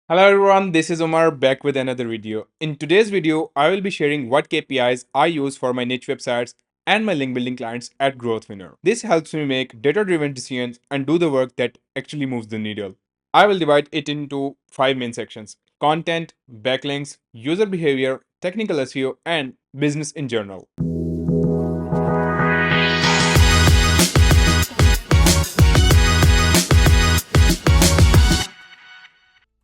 Hello everyone, this is Umar back with another video. In today's video, I will be sharing what KPIs I use for my niche websites and my link building clients at GrowthWinner. This helps me make data-driven decisions and do the work that actually moves the needle. I will divide it into 5 main sections: content, backlinks, user behavior, technical SEO, and business in general.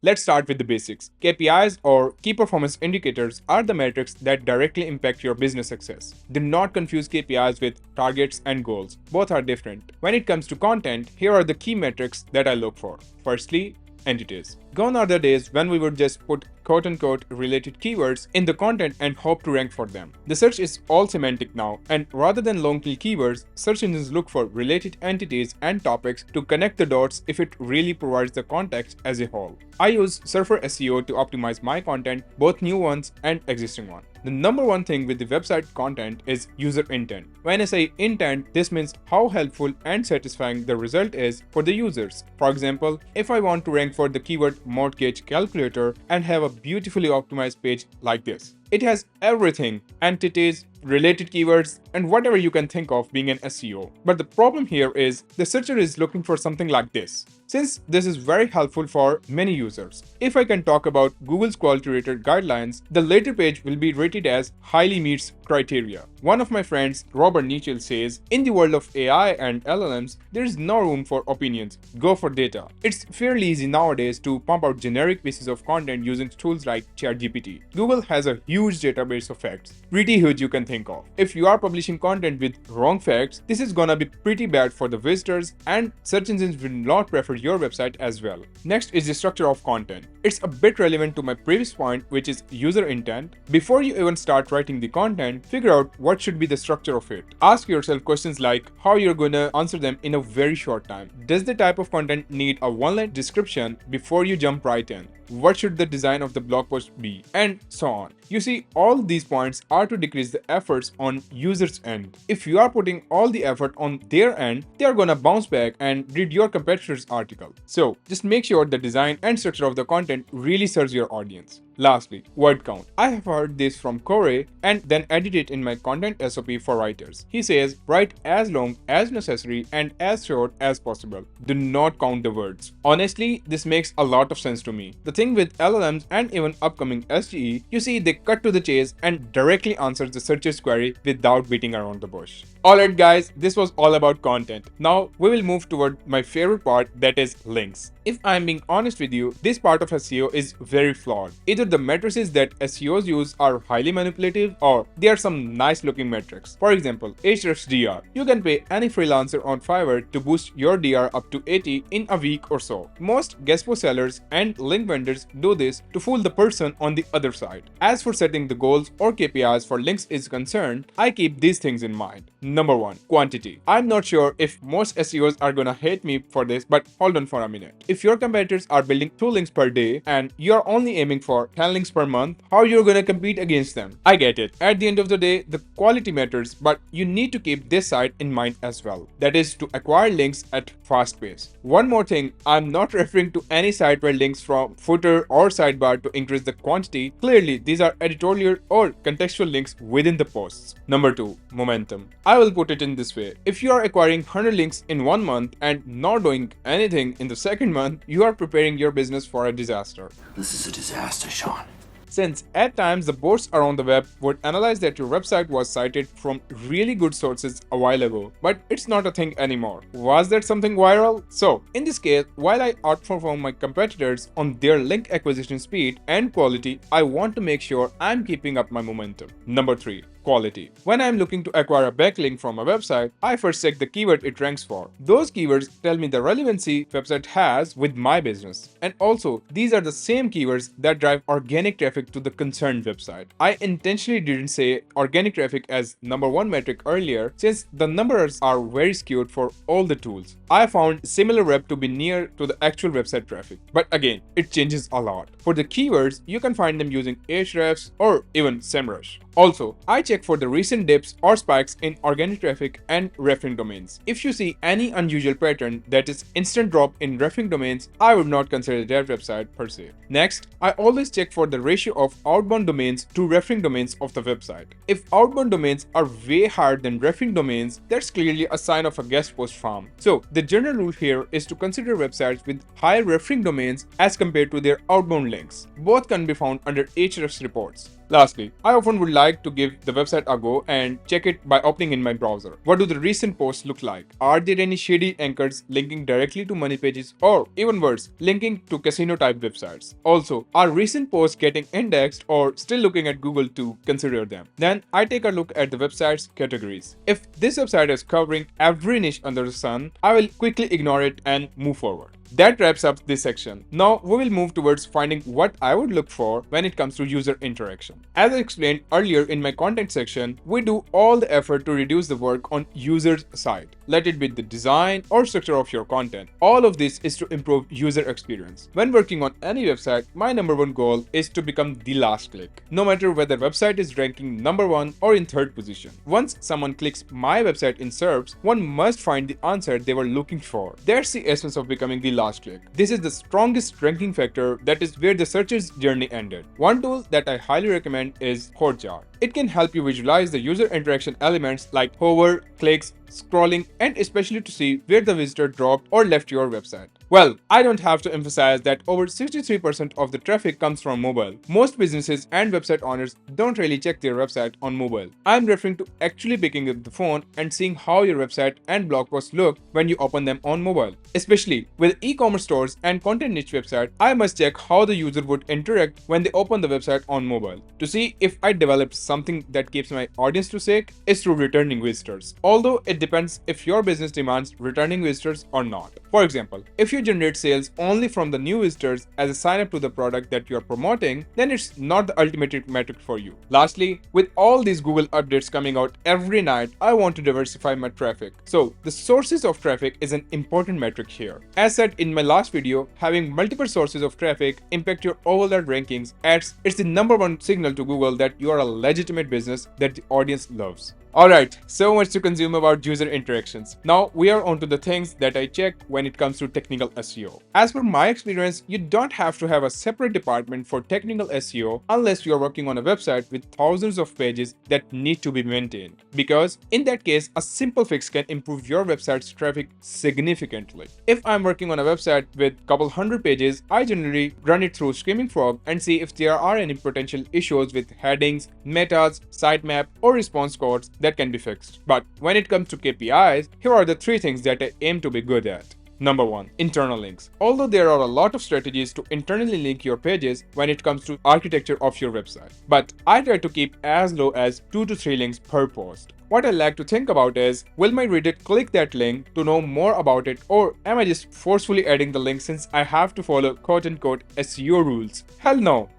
Let's start with the basics. KPIs or key performance indicators are the metrics that directly impact your business success. Do not confuse KPIs with targets and goals. Both are different. When it comes to content, here are the key metrics that I look for. Firstly, entities. Gone are the days when we would just put quote unquote related keywords in the content and hope to rank for them. The search is all semantic now, and rather than long tail keywords, search engines look for related entities and topics to connect the dots if it really provides the context as a whole. I use Surfer SEO to optimize my content, both new ones and existing ones. The number one thing with the website content is user intent. When I say intent, this means how helpful and satisfying the result is for the users. For example, if I want to rank for the keyword mortgage calculator and have a beautifully optimized page like this. It has everything: entities, related keywords, and whatever you can think of being an SEO. But the problem here is the searcher is looking for something like this. Since this is very helpful for many users. If I can talk about Google's quality rated guidelines, the later page will be rated as highly meets criteria. One of my friends, Robert Nichel, says, in the world of AI and LLMs, there is no room for opinions. Go for data. It's fairly easy nowadays to pump out generic pieces of content using tools like ChatGPT. Google has a huge database of facts. Pretty huge, you can think of. If you are publishing content with wrong facts, this is gonna be pretty bad for the visitors, and search engines will not prefer your website as well. Next is the structure of content. It's a bit relevant to my previous point, which is user intent. Before you even start writing the content, figure out what should be the structure of it. Ask yourself questions like how you're gonna answer them in a very short time. Does the type of content need a one-line description before you jump right in? What should the design of the blog post be? And so on. You see, all these points are to decrease the efforts on users' end. If you are putting all the effort on their end, they are gonna bounce back and read your competitor's article. So just make sure the design and structure of the content really serves your audience. Lastly, word count. I have heard this from Corey and then edit it in my content SOP for writers. He says, write as long as necessary and as short as possible. Do not count the words. Honestly, this makes a lot of sense to me. The thing with LLMs and even upcoming SGE, you see they cut to the chase and directly answers the searcher's query without beating around the bush. Alright guys, this was all about content. Now we will move toward my favorite part, that is links. If I'm being honest with you, this part of SEO is very flawed. Either the matrices that SEOs use are highly manipulative, or they are some nice looking metrics. For example, Ahrefs DR. You can pay any freelancer on Fiverr to boost your DR up to 80 in a week or so. Most guest post sellers and link vendors do this to fool the person on the other side. As for setting the goals or KPIs for links is concerned, I keep these things in mind. Number 1. Quantity. I'm not sure if most SEOs are gonna hate me for this, but hold on for a minute. If your competitors are building 2 links per day and you're only aiming for 10 links per month, how you're gonna compete against them? I get it. At the end of the day, the quality matters, but you need to keep this side in mind as well. That is to acquire links at fast pace. One more thing, I'm not referring to any site where links from footer or sidebar to increase the quantity. Clearly, these are editorial or contextual links within the posts. Number 2. Momentum. I will put it in this way. If you are acquiring 100 links in 1 month and not doing anything in the second month, you are preparing your business for a disaster. This is a disaster, Sean. Since at times the bots around the web would analyze that your website was cited from really good sources a while ago, but it's not a thing anymore. Was that something viral? So, in this case, while I outperform my competitors on their link acquisition speed and quality, I want to make sure I'm keeping up my momentum. Number 3. Quality. When I'm looking to acquire a backlink from a website, I first check the keyword it ranks for. Those keywords tell me the relevancy website has with my business. And also, these are the same keywords that drive organic traffic to the concerned website. I intentionally didn't say organic traffic as number 1 metric earlier, since the numbers are very skewed for all the tools. I found similar rep to be near to the actual website traffic. But again, it changes a lot. For the keywords, you can find them using Ahrefs or even SEMrush. Also, I check for the recent dips or spikes in organic traffic and referring domains. If you see any unusual pattern, that is instant drop in referring domains, I would not consider that website per se. Next, I always check for the ratio of outbound domains to referring domains of the website. If outbound domains are way higher than referring domains, that's clearly a sign of a guest post farm. So the general rule here is to consider websites with higher referring domains as compared to their outbound links. Both can be found under Ahrefs reports. Lastly, I often would like to give the website a go and check it by opening in my browser. What do the recent posts look like? Are there any shady anchors linking directly to money pages, or even worse, linking to casino type websites? Also, are recent posts getting indexed or still looking at Google to consider them? Then I take a look at the website's categories. If this website is covering every niche under the sun, I will quickly ignore it and move forward. That wraps up this section. Now we will move towards finding what I would look for when it comes to user interaction. As I explained earlier in my content section, we do all the effort to reduce the work on user's side. Let it be the design or structure of your content. All of this is to improve user experience. When working on any website, my number one goal is to become the last click. No matter whether website is ranking number 1 or in 3rd position. Once someone clicks my website in SERPs, one must find the answer they were looking for. That's the essence of becoming the last click. This is the strongest ranking factor, that is where the searcher's journey ended. One tool that I highly recommend is Hotjar. It can help you visualize the user interaction elements like hover, clicks, scrolling, and especially to see where the visitor dropped or left your website. Well, I don't have to emphasize that over 63% of the traffic comes from mobile. Most businesses and website owners don't really check their website on mobile. I'm referring to actually picking up the phone and seeing how your website and blog posts look when you open them on mobile. Especially with e-commerce stores and content niche websites, I must check how the user would interact when they open the website on mobile. To see if I developed something that keeps my audience to sick is through returning visitors. Although it depends if your business demands returning visitors or not. For example, if you generate sales only from the new visitors as a sign up to the product that you are promoting, then it's not the ultimate metric for you. Lastly, with all these Google updates coming out every night, I want to diversify my traffic. So the sources of traffic is an important metric here. As said in my last video, having multiple sources of traffic impact your overall rankings, as it's the number one signal to Google that you are a legitimate business that the audience loves. Alright, so much to consume about user interactions. Now we are on to the things that I check when it comes to technical SEO. As per my experience, you don't have to have a separate department for technical SEO unless you are working on a website with thousands of pages that need to be maintained. Because in that case, a simple fix can improve your website's traffic significantly. If I'm working on a website with couple hundred pages, I generally run it through Screaming Frog and see if there are any potential issues with headings, metas, sitemap, or response codes that can be fixed. But when it comes to KPIs, here are the 3 things that I aim to be good at. Number 1. Internal links. Although there are a lot of strategies to internally link your pages when it comes to architecture of your website, but I try to keep as low as 2 to 3 links per post. What I like to think about is, will my reader click that link to know more about it, or am I just forcefully adding the link since I have to follow quote-unquote SEO rules? Hell no.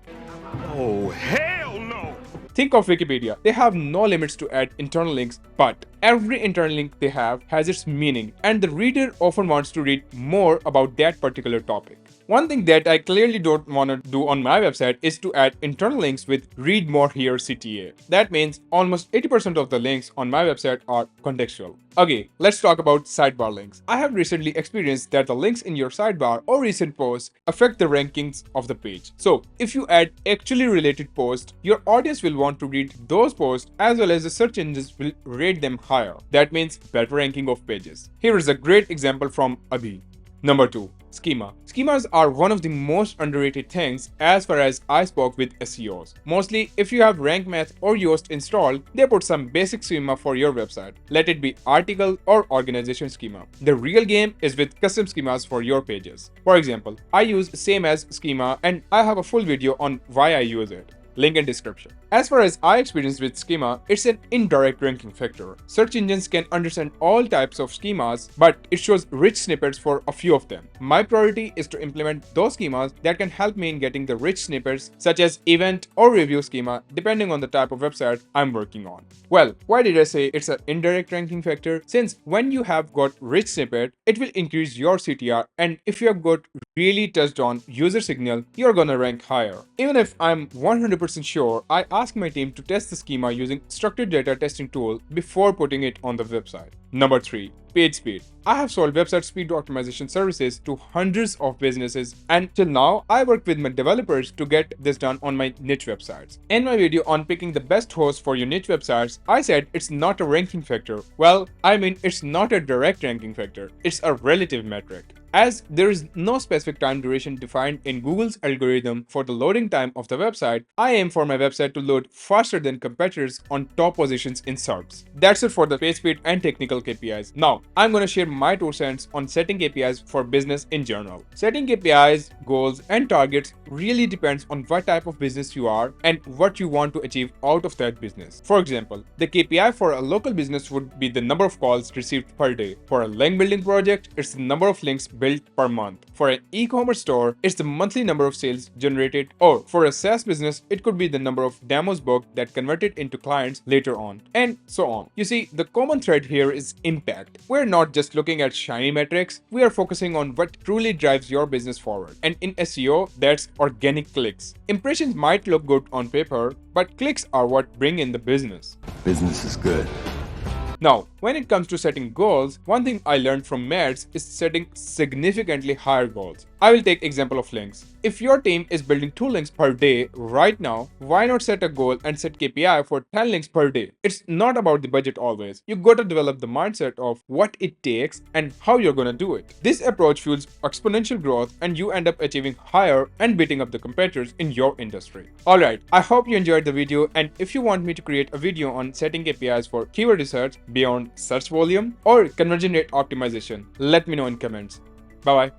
Oh, hell no! Think of Wikipedia. They have no limits to add internal links, but every internal link they have has its meaning, and the reader often wants to read more about that particular topic. One thing that I clearly don't want to do on my website is to add internal links with read more here CTA. That means almost 80% of the links on my website are contextual. Okay, let's talk about sidebar links. I have recently experienced that the links in your sidebar or recent posts affect the rankings of the page. So if you add actually related posts, your audience will want to read those posts, as well as the search engines will rate them higher. That means better ranking of pages. Here is a great example from Abhi. Number 2. Schema. Schemas are one of the most underrated things as far as I spoke with SEOs. Mostly, if you have Rank Math or Yoast installed, they put some basic schema for your website. Let it be article or organization schema. The real game is with custom schemas for your pages. For example, I use same as schema, and I have a full video on why I use it. Link in description. As far as I experience with schema, it's an indirect ranking factor. Search engines can understand all types of schemas, but it shows rich snippets for a few of them. My priority is to implement those schemas that can help me in getting the rich snippets, such as event or review schema, depending on the type of website I'm working on. Well, why did I say it's an indirect ranking factor? Since when you have got rich snippet, it will increase your CTR, and if you have got really touched on user signal, you're gonna rank higher. Even if I'm 100% sure I ask my team to test the schema using structured data testing tool before putting it on the website. Number 3. Page speed. I have sold website speed optimization services to hundreds of businesses, and till now I work with my developers to get this done on my niche websites. In my video on picking the best host for your niche websites, I said it's not a ranking factor. Well, I mean it's not a direct ranking factor, it's a relative metric. As there is no specific time duration defined in Google's algorithm for the loading time of the website, I aim for my website to load faster than competitors on top positions in SERPs. That's it for the page speed and technical KPIs. Now, I'm going to share my 2 cents on setting KPIs for business in general. Setting KPIs, goals, and targets really depends on what type of business you are and what you want to achieve out of that business. For example, the KPI for a local business would be the number of calls received per day. For a link building project, it's the number of links built per month. For an e-commerce store, it's the monthly number of sales generated, or for a SaaS business, it could be the number of demos booked that converted into clients later on, and so on. You see, the common thread here is impact. We're not just looking at shiny metrics, we are focusing on what truly drives your business forward. And in SEO, that's organic clicks. Impressions might look good on paper, but clicks are what bring in the business. Business is good. Now, when it comes to setting goals, one thing I learned from Mads is setting significantly higher goals. I will take example of links. If your team is building 2 links per day right now, why not set a goal and set KPI for 10 links per day? It's not about the budget always. You gotta develop the mindset of what it takes and how you're gonna do it. This approach fuels exponential growth and you end up achieving higher and beating up the competitors in your industry. Alright, I hope you enjoyed the video, and if you want me to create a video on setting KPIs for keyword research beyond search volume or conversion rate optimization, let me know in comments. Bye bye.